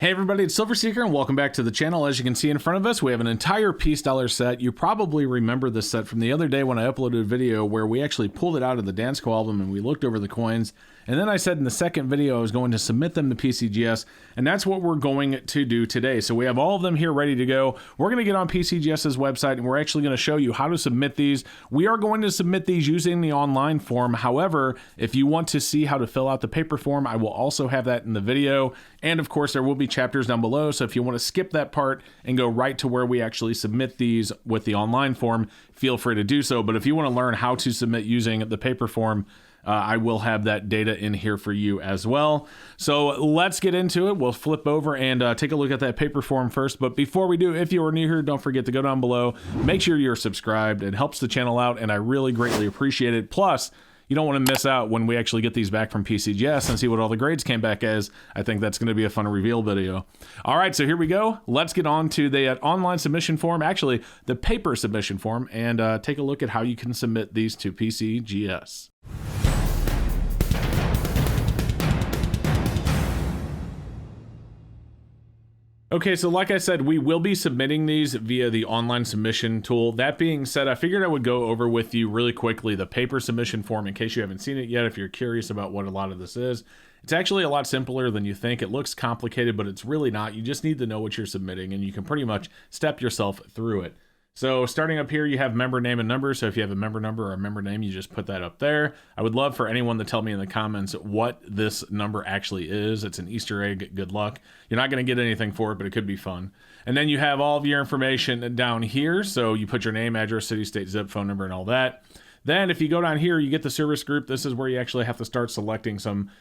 Hey everybody, it's Silver Seeker and welcome back to the channel. As you can see in front of us, we have an entire Peace Dollar set. You probably remember this set from the other day when I uploaded a video where we actually pulled it out of the Dansko album and we looked over the coins. And then I said in the second video I was going to submit them to PCGS, and that's what we're going to do today. So we have all of them here ready to go. We're going to get on PCGS's website and we're actually going to show you how to submit these. We are going to submit these using the online form. However, if you want to see how to fill out the paper form, I will also have that in the video. And of course, there will be chapters down below. So if you want to skip that part and go right to where we actually submit these with the online form, feel free to do so. But if you want to learn how to submit using the paper form, I will have that data in here for you as well. So let's get into it. We'll flip over and take a look at that paper form first. But before we do, if you are new here, don't forget to go down below. Make sure you're subscribed. It helps the channel out, and I really greatly appreciate it. Plus, you don't want to miss out when we actually get these back from PCGS and see what all the grades came back as. I think that's going to be a fun reveal video. All right, so here we go. Let's get on to the online submission form, actually the paper submission form, and take a look at how you can submit these to PCGS. Okay, so like I said, we will be submitting these via the online submission tool. That being said, I figured I would go over with you really quickly the paper submission form in case you haven't seen it yet, if you're curious about what a lot of this is. It's actually a lot simpler than you think. It looks complicated, but it's really not. You just need to know what you're submitting, and you can pretty much step yourself through it. So starting up here, you have member name and number. So if you have a member number or a member name, you just put that up there. I would love for anyone to tell me in the comments what this number actually is. It's an Easter egg. Good luck. You're not going to get anything for it, but it could be fun. And then you have all of your information down here. So you put your name, address, city, state, zip, phone number, and all that. Then if you go down here, you get the service group. This is where you actually have to start selecting some,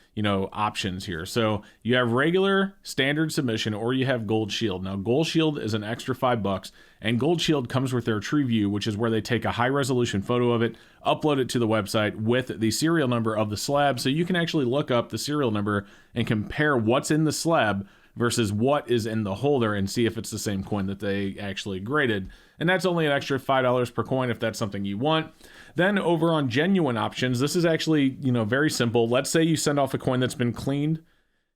options here. So you have regular, standard submission, or you have Gold Shield. Now, Gold Shield is an extra $5, and Gold Shield comes with their True View, which is where they take a high-resolution photo of it, upload it to the website with the serial number of the slab, so you can actually look up the serial number and compare what's in the slab versus what is in the holder and see if it's the same coin that they actually graded. And that's only an extra $5 per coin if that's something you want. Then over on genuine options, this is actually, very simple. Let's say you send off a coin that's been cleaned.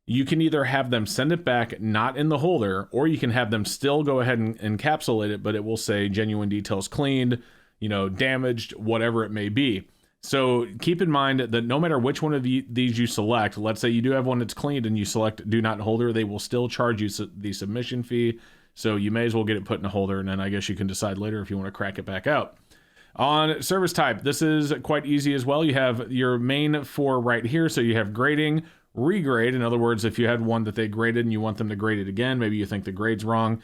You can either have them send it back not in the holder, or you can have them still go ahead and encapsulate it, but it will say genuine details cleaned, damaged, whatever it may be. So keep in mind that no matter which one of these you select, let's say you do have one that's cleaned and you select do not holder, they will still charge you the submission fee. So you may as well get it put in a holder, and then I guess you can decide later if you want to crack it back out. On service type, this is quite easy as well. You have your main four right here. So you have grading, regrade. In other words, if you had one that they graded and you want them to grade it again, maybe you think the grade's wrong,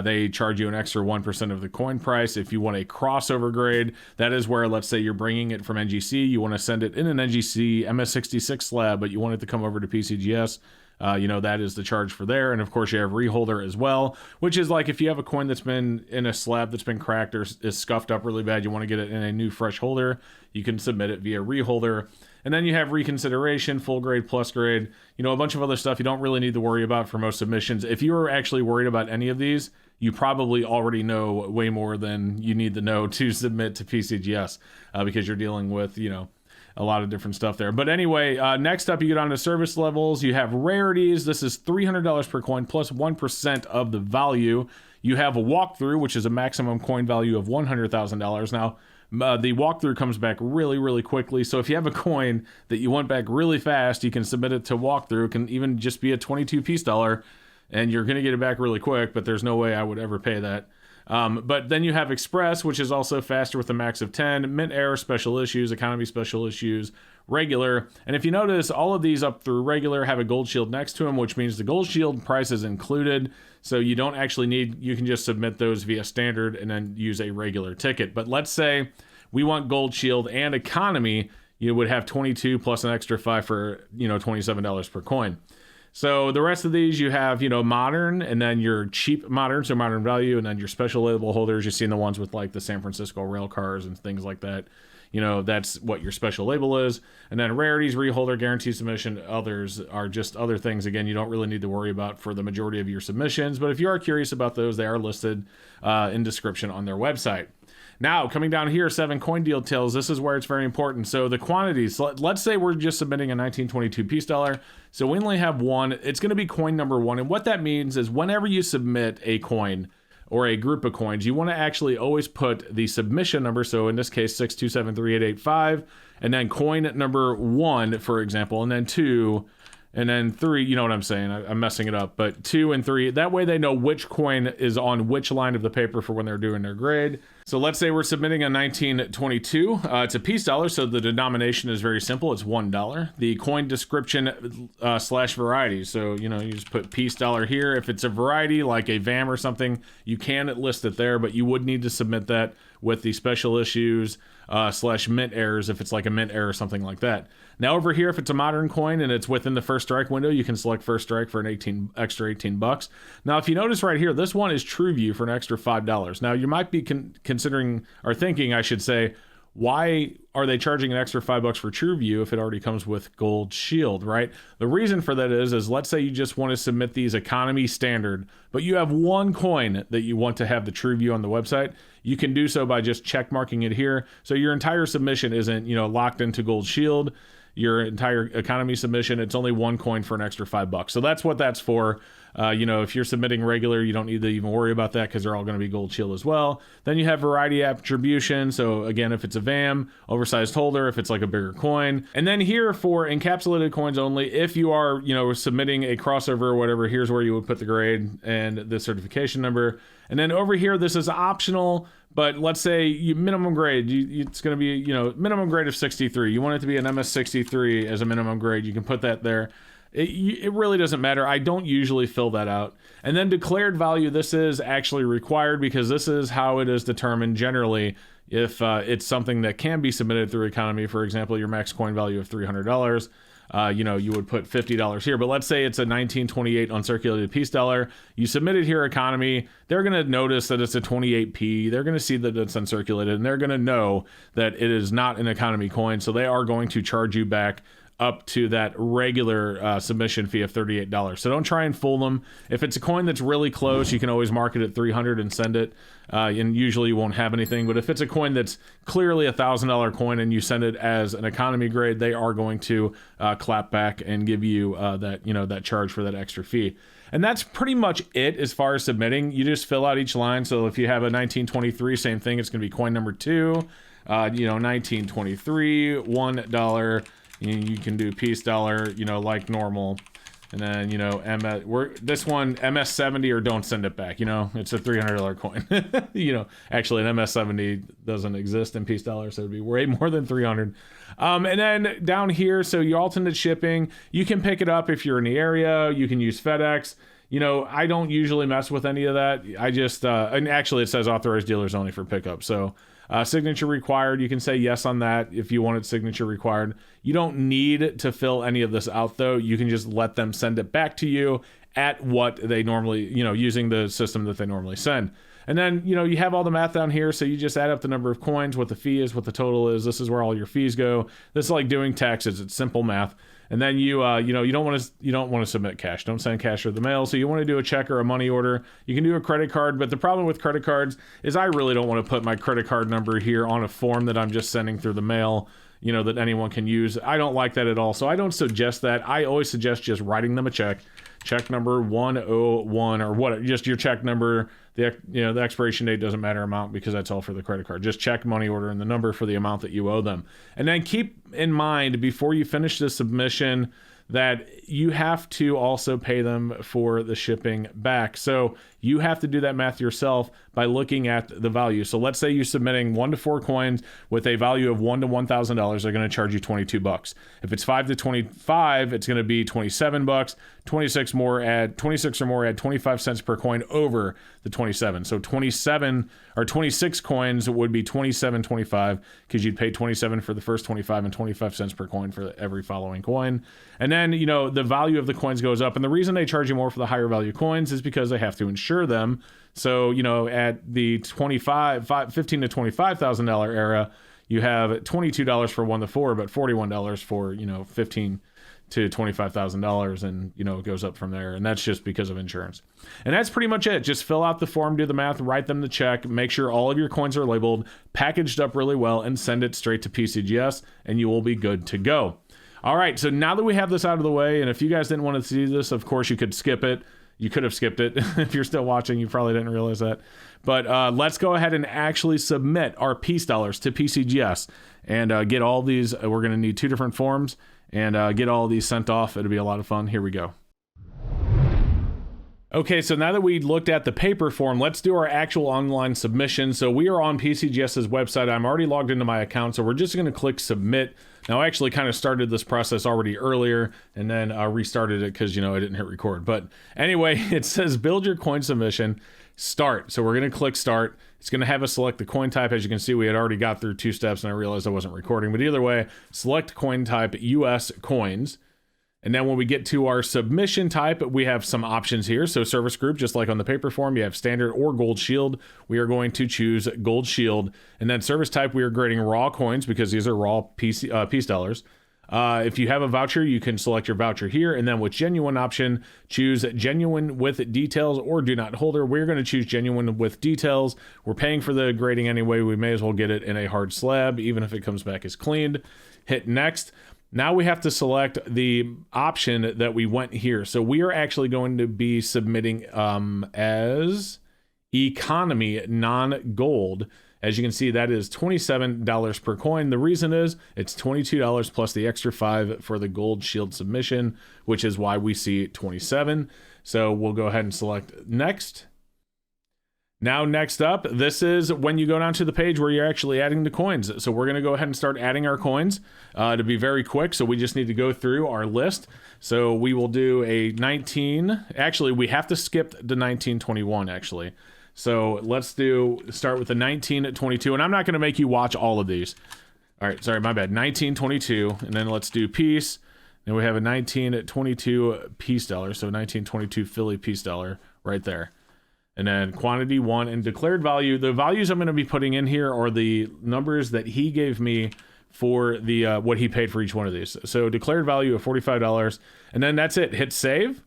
they charge you an extra 1% of the coin price. If you want a crossover grade, that is where, let's say you're bringing it from NGC, you want to send it in an NGC MS66 slab, but you want it to come over to PCGS. That is the charge for there. And of course you have reholder as well, which is like if you have a coin that's been in a slab that's been cracked or is scuffed up really bad, you want to get it in a new fresh holder, you can submit it via reholder. And then you have reconsideration, full grade, plus grade, a bunch of other stuff you don't really need to worry about for most submissions. If you are actually worried about any of these, you probably already know way more than you need to know to submit to PCGS because you're dealing with, a lot of different stuff there. But anyway, next up, you get on to service levels. You have rarities. This is $300 per coin plus 1% of the value. You have a walkthrough, which is a maximum coin value of $100,000. Now, the walkthrough comes back really, really quickly. So if you have a coin that you want back really fast, you can submit it to walkthrough. It can even just be a 22 piece dollar, and you're going to get it back really quick, but there's no way I would ever pay that. But then you have Express, which is also faster with a max of 10, Mint Air, Special Issues, Economy Special Issues, Regular. And if you notice, all of these up through Regular have a Gold Shield next to them, which means the Gold Shield price is included. So you don't actually you can just submit those via Standard and then use a regular ticket. But let's say we want Gold Shield and Economy, you would have 22 plus an extra 5 for, $27 per coin. So the rest of these you have, modern, and then your cheap modern, so modern value, and then your special label holders. You've seen the ones with like the San Francisco rail cars and things like that. That's what your special label is. And then rarities, reholder, guaranteed submission, others are just other things. Again, you don't really need to worry about for the majority of your submissions. But if you are curious about those, they are listed in description on their website. Now, coming down here, 7 coin details. This is where it's very important. So the quantities, let's say we're just submitting a 1922 peace dollar. So we only have one. It's going to be coin number 1. And what that means is whenever you submit a coin or a group of coins, you want to actually always put the submission number. So in this case, 6273885, and then coin number 1, for example, and then 2, and then 3, you know what I'm saying, I'm messing it up, but 2 and 3, that way they know which coin is on which line of the paper for when they're doing their grade. So let's say we're submitting a 1922, it's a peace dollar, so the denomination is very simple, it's $1. The coin description slash variety, so you just put peace dollar here. If it's a variety like a VAM or something, you can list it there, but you would need to submit that with the special issues slash mint errors if it's like a mint error or something like that. Now over here, if it's a modern coin and it's within the first strike window, you can select first strike for an extra 18 bucks. Now, if you notice right here, this one is TrueView for an extra $5. Now, you might be considering or thinking, I should say, why are they charging an extra $5 for TrueView if it already comes with Gold Shield, right? The reason for that is let's say you just want to submit these economy standard, but you have one coin that you want to have the TrueView on the website. You can do so by just check marking it here. So your entire submission isn't, locked into Gold Shield. Your entire economy submission, it's only one coin for an extra $5. So that's what that's for. If you're submitting regular, you don't need to even worry about that because they're all going to be Gold Shield as well. Then you have variety attribution. So again, if it's a VAM, oversized holder, if it's like a bigger coin. And then here for encapsulated coins only, if you are, submitting a crossover or whatever, here's where you would put the grade and the certification number. And then over here, this is optional. But let's say you minimum grade, it's going to be, minimum grade of 63. You want it to be an MS63 as a minimum grade. You can put that there. It really doesn't matter. I don't usually fill that out. And then declared value, this is actually required because this is how it is determined generally if it's something that can be submitted through economy. For example, your max coin value of $300. You would put $50 here, but let's say it's a 1928 uncirculated peace dollar. You submit it here economy. They're going to notice that it's a 28p. They're going to see that it's uncirculated, and they're going to know that it is not an economy coin. So they are going to charge you back up to that regular submission fee of $38. So don't try and fool them. If it's a coin that's really close, you can always mark it at 300 and send it. And usually you won't have anything. But if it's a coin that's clearly $1,000 coin and you send it as an economy grade, they are going to clap back and give you that charge for that extra fee. And that's pretty much it as far as submitting. You just fill out each line. So if you have a 1923, same thing. It's going to be coin number 2. 1923, $1. You can do peace dollar, like normal. And then, this one, MS70 or don't send it back. It's a $300 coin. Actually an MS70 doesn't exist in peace dollar, so it'd be way more than 300. And then down here, so your alternate shipping, you can pick it up if you're in the area. You can use FedEx. I don't usually mess with any of that. I just, and actually it says authorized dealers only for pickup. So signature required, you can say yes on that if you want it signature required. You don't need to fill any of this out though. You can just let them send it back to you at what they normally, using the system that they normally send. And then, you have all the math down here. So you just add up the number of coins, what the fee is, what the total is. This is where all your fees go. This is like doing taxes. It's simple math. And then you don't want to submit cash. Don't send cash or the mail. So you want to do a check or a money order. You can do a credit card, but the problem with credit cards is I really don't want to put my credit card number here on a form that I'm just sending through the mail, that anyone can use. I don't like that at all. So I don't suggest that. I always suggest just writing them a check number 101 or what, just your check number. The expiration date doesn't matter amount because that's all for the credit card. Just check money order and the number for the amount that you owe them. And then keep in mind before you finish the submission that you have to also pay them for the shipping back. So you have to do that math yourself by looking at the value. So let's say you're submitting 1 to 4 coins with a value of $1 to $1,000. They're going to charge you $22. If it's 5 to 25, it's going to be $27. 26 or more, add 25 cents per coin over the 27. So 27 or 26 coins would be $27.25 because you'd pay 27 for the first 25 and 25 cents per coin for every following coin. And then, the value of the coins goes up. And the reason they charge you more for the higher value coins is because they have to insure them. So, at the $15 to $25,000 era, you have $22 for 1 to 4, but $41 for, 15 to $25,000, and it goes up from there. And that's just because of insurance. And that's pretty much it. Just fill out the form, do the math, write them the check, make sure all of your coins are labeled, packaged up really well, and send it straight to PCGS, and you will be good to go. All right, so now that we have this out of the way, and if you guys didn't want to see this, of course you could skip it. You could have skipped it. If you're still watching, you probably didn't realize that. But let's go ahead and actually submit our peace dollars to PCGS and get all these. We're going to need 2 different forms and get all these sent off. It'll be a lot of fun. Here we go. Okay, so now that we looked at the paper form, let's do our actual online submission. So we are on PCGS's website. I'm already logged into my account, so we're just going to click submit. Now, I actually kind of started this process already earlier and then restarted it because, I didn't hit record. But anyway, it says build your coin submission, start. So we're going to click start. It's going to have us select the coin type. As you can see, we had already got through 2 steps and I realized I wasn't recording. But either way, select coin type US coins. And then when we get to our submission type, we have some options here. So service group, just like on the paper form, you have standard or gold shield. We are going to choose gold shield. And then service type, we are grading raw coins because these are raw peace dollars. If you have a voucher, you can select your voucher here. And then with genuine option, choose genuine with details or do not holder. We're going to choose genuine with details. We're paying for the grading anyway. We may as well get it in a hard slab, even if it comes back as cleaned. Hit next. Now we have to select the option that we went here. So we are actually going to be submitting as economy non-gold. As you can see, that is $27 per coin. The reason is it's $22 plus the extra $5 for the gold shield submission, which is why we see 27. So we'll go ahead and select next. Now, next up, this is when you go down to the page where you're actually adding the coins. So we're going to go ahead and start adding our coins to be very quick. So we just need to go through our list. So we will do a 19. Actually, we have to skip the 1921, actually. So let's start with the 1922. And I'm not going to make you watch all of these. All right, sorry, my bad. 1922. And then let's do peace. Then we have a 1922 peace dollar. So 1922 Philly peace dollar right there. And then quantity 1 and declared value. The values I'm going to be putting in here are the numbers that he gave me for the what he paid for each one of these. So declared value of $45. And then that's it. Hit save.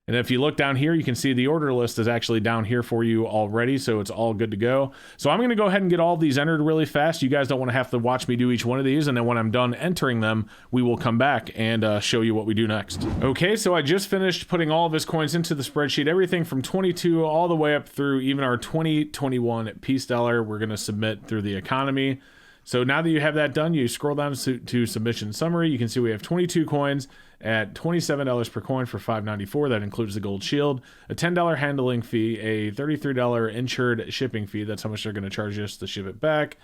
And if you look down here, you can see the order list is actually down here for you already. So it's all good to go. So I'm going to go ahead and get all these entered really fast. You guys don't want to have to watch me do each one of these. And then when I'm done entering them, we will come back and show you what we do next. Okay, so I just finished putting all of his coins into the spreadsheet. Everything from 22 all the way up through even our 2021 peace dollar. We're going to submit through the economy. So now that you have that done, you scroll down to submission summary. You can see we have 22 coins at $27 per coin for $5.94. That includes the gold shield, a $10 handling fee, a $33 insured shipping fee. That's how much they're going to charge us to ship it back.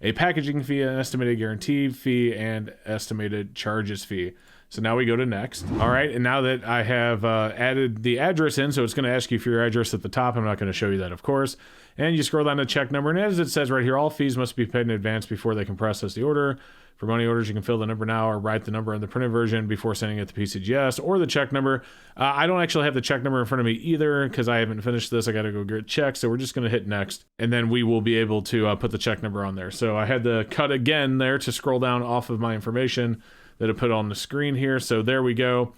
A packaging fee, an estimated guarantee fee, and estimated charges fee. So now we go to next. All right, and now that I have added the address in, so it's going to ask you for your address at the top. I'm not going to show you that, of course. And you scroll down to check number, and as it says right here, all fees must be paid in advance before they can process the order. For money orders, you can fill the number now or write the number in the printed version before sending it to PCGS or the check number. I don't actually have the check number in front of me either because I haven't finished this. I got to go get checked. So we're just going to hit next, and then we will be able to put the check number on there. So I had to cut again there to scroll down off of my information that I put on the screen here. So there we go.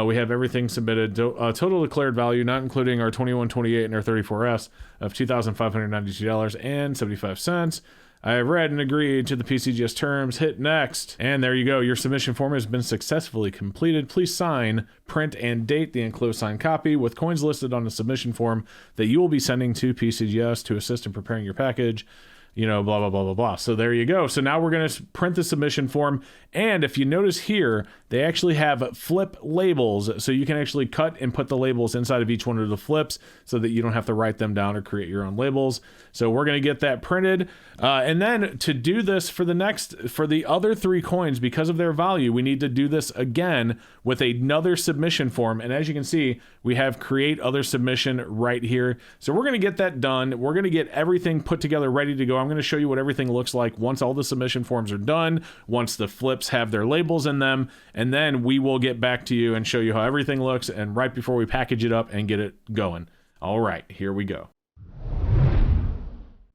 We have everything submitted. Total declared value, not including our 2128 and our 34S, of $2,592.75. I have read and agreed to the PCGS terms. Hit next. And there you go. Your submission form has been successfully completed. Please sign, print, and date the enclosed signed copy with coins listed on the submission form that you will be sending to PCGS to assist in preparing your package. Blah, blah, blah, blah, blah. So there you go. So now we're going to print the submission form. And if you notice here, they actually have flip labels. So you can actually cut and put the labels inside of each one of the flips so that you don't have to write them down or create your own labels. So we're going to get that printed. And then to do this for the other 3 coins, because of their value, we need to do this again with another submission form. And as you can see, we have create other submission right here. So we're going to get that done. We're going to get everything put together, ready to go. I'm going to show you what everything looks like once all the submission forms are done, once the flips have their labels in them, and then we will get back to you and show you how everything looks and right before we package it up and get it going. All right, here we go.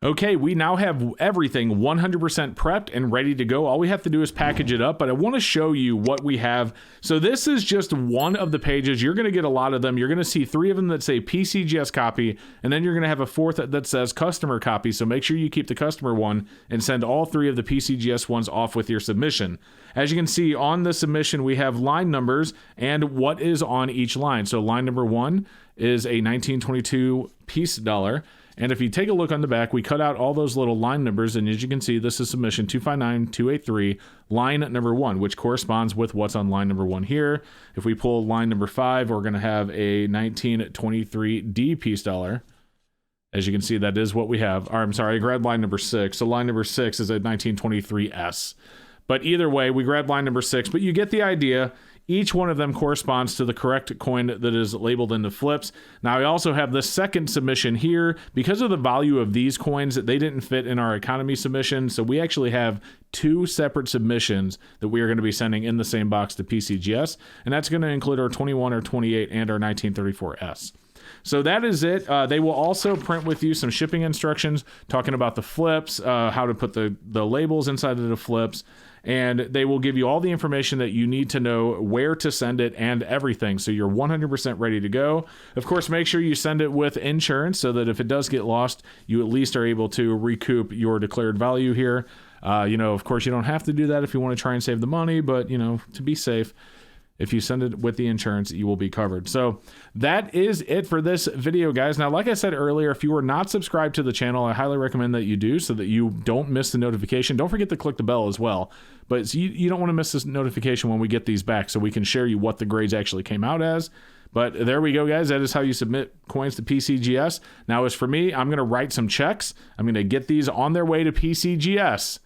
Okay, we now have everything 100% prepped and ready to go. All we have to do is package it up, but I want to show you what we have. So this is just one of the pages. You're going to get a lot of them. You're going to see 3 of them that say PCGS copy, and then you're going to have a 4th that says customer copy. So make sure you keep the customer one and send all 3 of the PCGS ones off with your submission. As you can see on the submission, we have line numbers and what is on each line. So line number 1 is a 1922 piece dollar. And if you take a look on the back, we cut out all those little line numbers, and as you can see, this is submission 259283, line number 1, which corresponds with what's on line number 1 here. If we pull line number 5, we're going to have a 1923D piece dollar. As you can see, that is what we have. Or, I'm sorry, I grabbed line number 6. So line number 6 is a 1923S. But either way, we grabbed line number 6, but you get the idea. Each one of them corresponds to the correct coin that is labeled in the flips. Now, I also have the second submission here. Because of the value of these coins, they didn't fit in our economy submission, so we actually have 2 separate submissions that we are going to be sending in the same box to PCGS, and that's going to include our 21, our 28, and our 1934S. So that is it. They will also print with you some shipping instructions talking about the flips, how to put the labels inside of the flips, and they will give you all the information that you need to know where to send it and everything. So you're 100% ready to go. Of course, make sure you send it with insurance so that if it does get lost, you at least are able to recoup your declared value here. Of course, you don't have to do that if you want to try and save the money, but, to be safe, if you send it with the insurance, you will be covered. So that is it for this video, guys. Now, like I said earlier, if you are not subscribed to the channel, I highly recommend that you do so that you don't miss the notification. Don't forget to click the bell as well. But you don't want to miss this notification when we get these back so we can share you what the grades actually came out as. But there we go, guys. That is how you submit coins to PCGS. Now, as for me, I'm going to write some checks. I'm going to get these on their way to PCGS.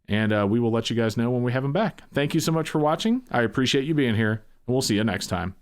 And we will let you guys know when we have them back. Thank you so much for watching. I appreciate you being here, and we'll see you next time.